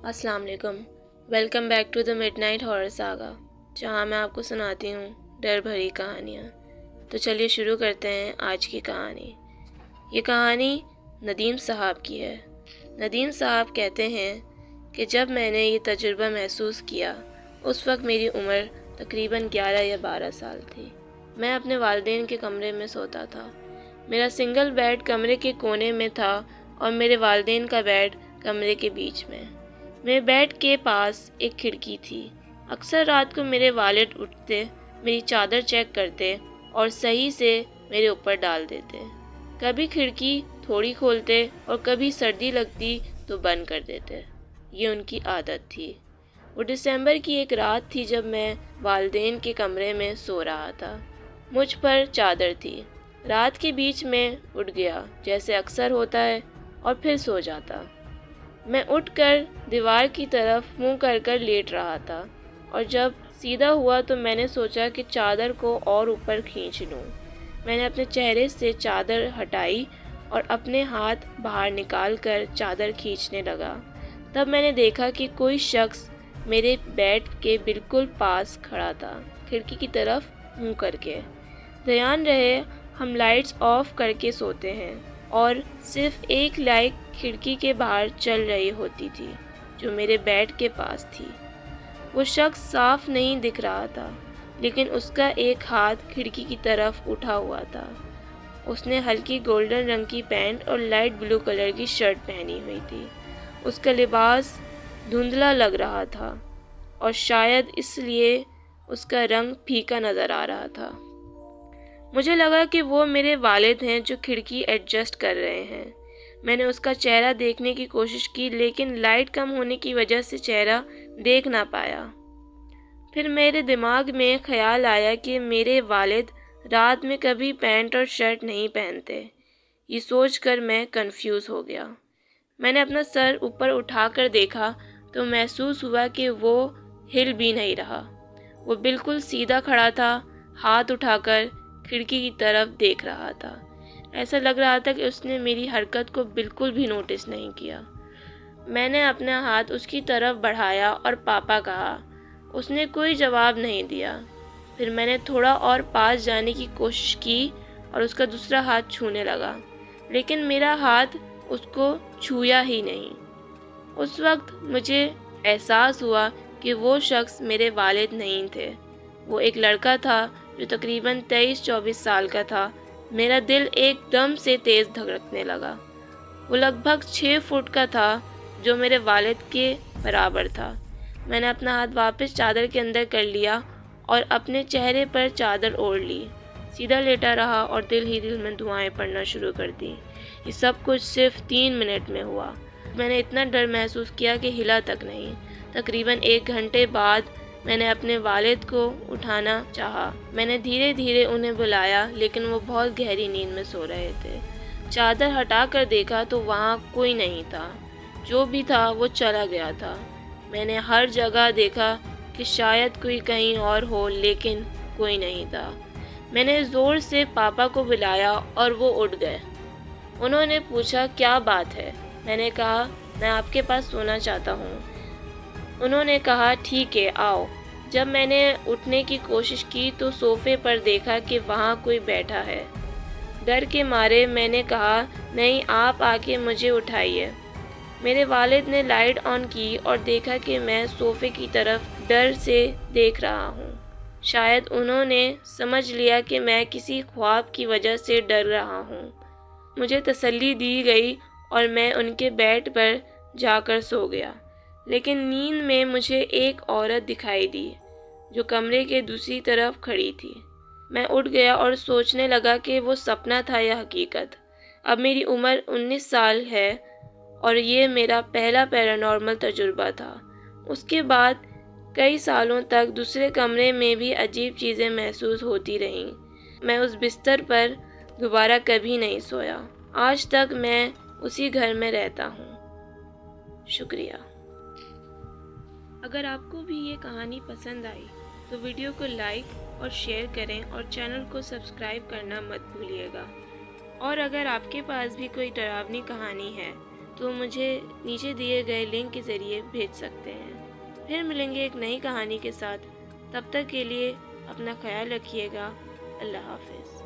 अस्सलाम वालेकुम। Welcome back to the Midnight Horror Saga, जहाँ मैं आपको सुनाती हूँ डर भरी कहानियाँ। तो चलिए शुरू करते हैं आज की कहानी। ये कहानी नदीम साहब की है। नदीम साहब कहते हैं कि जब मैंने ये तजुर्बा महसूस किया उस वक्त मेरी उम्र तकरीबन 11 या 12 साल थी। मैं अपने वालिदैन के कमरे में सोता था। मेरा सिंगल बेड कमरे के कोने में था और मेरे वालिदैन का बेड कमरे के बीच में। मेरे बेड के पास एक खिड़की थी। अक्सर रात को मेरे वालिद उठते, मेरी चादर चेक करते और सही से मेरे ऊपर डाल देते। कभी खिड़की थोड़ी खोलते और कभी सर्दी लगती तो बंद कर देते। ये उनकी आदत थी। वो दिसंबर की एक रात थी जब मैं वालिदैन के कमरे में सो रहा था। मुझ पर चादर थी। रात के बीच में उठ गया जैसे अक्सर होता है और फिर सो जाता। मैं उठकर दीवार की तरफ मुंह कर लेट रहा था और जब सीधा हुआ तो मैंने सोचा कि चादर को और ऊपर खींच लूं। मैंने अपने चेहरे से चादर हटाई और अपने हाथ बाहर निकाल कर चादर खींचने लगा। तब मैंने देखा कि कोई शख्स मेरे बेड के बिल्कुल पास खड़ा था, खिड़की की तरफ मुंह करके। ध्यान रहे, हम लाइट्स ऑफ करके सोते हैं और सिर्फ एक लाइट खिड़की के बाहर चल रही होती थी जो मेरे बेड के पास थी। वो शख्स साफ नहीं दिख रहा था, लेकिन उसका एक हाथ खिड़की की तरफ उठा हुआ था। उसने हल्की गोल्डन रंग की पैंट और लाइट ब्लू कलर की शर्ट पहनी हुई थी। उसका लिबास धुंधला लग रहा था और शायद इसलिए उसका रंग फीका नज़र आ रहा था। मुझे लगा कि वो मेरे वालिद हैं जो खिड़की एडजस्ट कर रहे हैं। मैंने उसका चेहरा देखने की कोशिश की, लेकिन लाइट कम होने की वजह से चेहरा देख ना पाया। फिर मेरे दिमाग में ख्याल आया कि मेरे वालिद रात में कभी पैंट और शर्ट नहीं पहनते। ये सोचकर मैं कंफ्यूज हो गया। मैंने अपना सर ऊपर उठाकर देखा तो महसूस हुआ कि वो हिल भी नहीं रहा। वो बिल्कुल सीधा खड़ा था, हाथ उठाकर खिड़की की तरफ देख रहा था। ऐसा लग रहा था कि उसने मेरी हरकत को बिल्कुल भी नोटिस नहीं किया। मैंने अपना हाथ उसकी तरफ बढ़ाया और पापा कहा। उसने कोई जवाब नहीं दिया। फिर मैंने थोड़ा और पास जाने की कोशिश की और उसका दूसरा हाथ छूने लगा, लेकिन मेरा हाथ उसको छुआ ही नहीं। उस वक्त मुझे एहसास हुआ कि वो शख्स मेरे वालिद नहीं थे। वो एक लड़का था जो तकरीबन 23-24 साल का था। मेरा दिल एकदम से तेज़ धड़कने लगा। वो लगभग 6 फुट का था, जो मेरे वालिद के बराबर था। मैंने अपना हाथ वापस चादर के अंदर कर लिया और अपने चेहरे पर चादर ओढ़ ली। सीधा लेटा रहा और दिल ही दिल में दुआएं पढ़ना शुरू कर दी। ये सब कुछ सिर्फ 3 मिनट में हुआ। मैंने इतना डर महसूस किया कि हिला तक नहीं। तकरीबन 1 घंटे बाद मैंने अपने वालिद को उठाना चाहा। मैंने धीरे धीरे उन्हें बुलाया, लेकिन वो बहुत गहरी नींद में सो रहे थे। चादर हटा कर देखा तो वहाँ कोई नहीं था। जो भी था वो चला गया था। मैंने हर जगह देखा कि शायद कोई कहीं और हो, लेकिन कोई नहीं था। मैंने ज़ोर से पापा को बुलाया और वो उठ गए। उन्होंने पूछा, क्या बात है? मैंने कहा, मैं आपके पास सोना चाहता हूँ। उन्होंने कहा, ठीक है, आओ। जब मैंने उठने की कोशिश की तो सोफ़े पर देखा कि वहाँ कोई बैठा है। डर के मारे मैंने कहा, नहीं, आप आके मुझे उठाइए। मेरे वालिद ने लाइट ऑन की और देखा कि मैं सोफ़े की तरफ डर से देख रहा हूँ। शायद उन्होंने समझ लिया कि मैं किसी ख्वाब की वजह से डर रहा हूँ। मुझे तसल्ली दी गई और मैं उनके बेड पर जाकर सो गया। लेकिन नींद में मुझे एक औरत दिखाई दी जो कमरे के दूसरी तरफ खड़ी थी। मैं उठ गया और सोचने लगा कि वो सपना था या हकीकत। अब मेरी उम्र 19 साल है और ये मेरा पहला पैरानॉर्मल तजुर्बा था। उसके बाद कई सालों तक दूसरे कमरे में भी अजीब चीज़ें महसूस होती रहीं। मैं उस बिस्तर पर दोबारा कभी नहीं सोया। आज तक मैं उसी घर में रहता हूँ। शुक्रिया। अगर आपको भी ये कहानी पसंद आई तो वीडियो को लाइक और शेयर करें और चैनल को सब्सक्राइब करना मत भूलिएगा। और अगर आपके पास भी कोई डरावनी कहानी है تو مجھے نیچے دیے گئے لنک کے ذریعے بھیج سکتے ہیں۔ پھر ملیں گے ایک نئی کہانی کے ساتھ، تب تک کے لیے اپنا خیال رکھیے گا۔ اللہ حافظ۔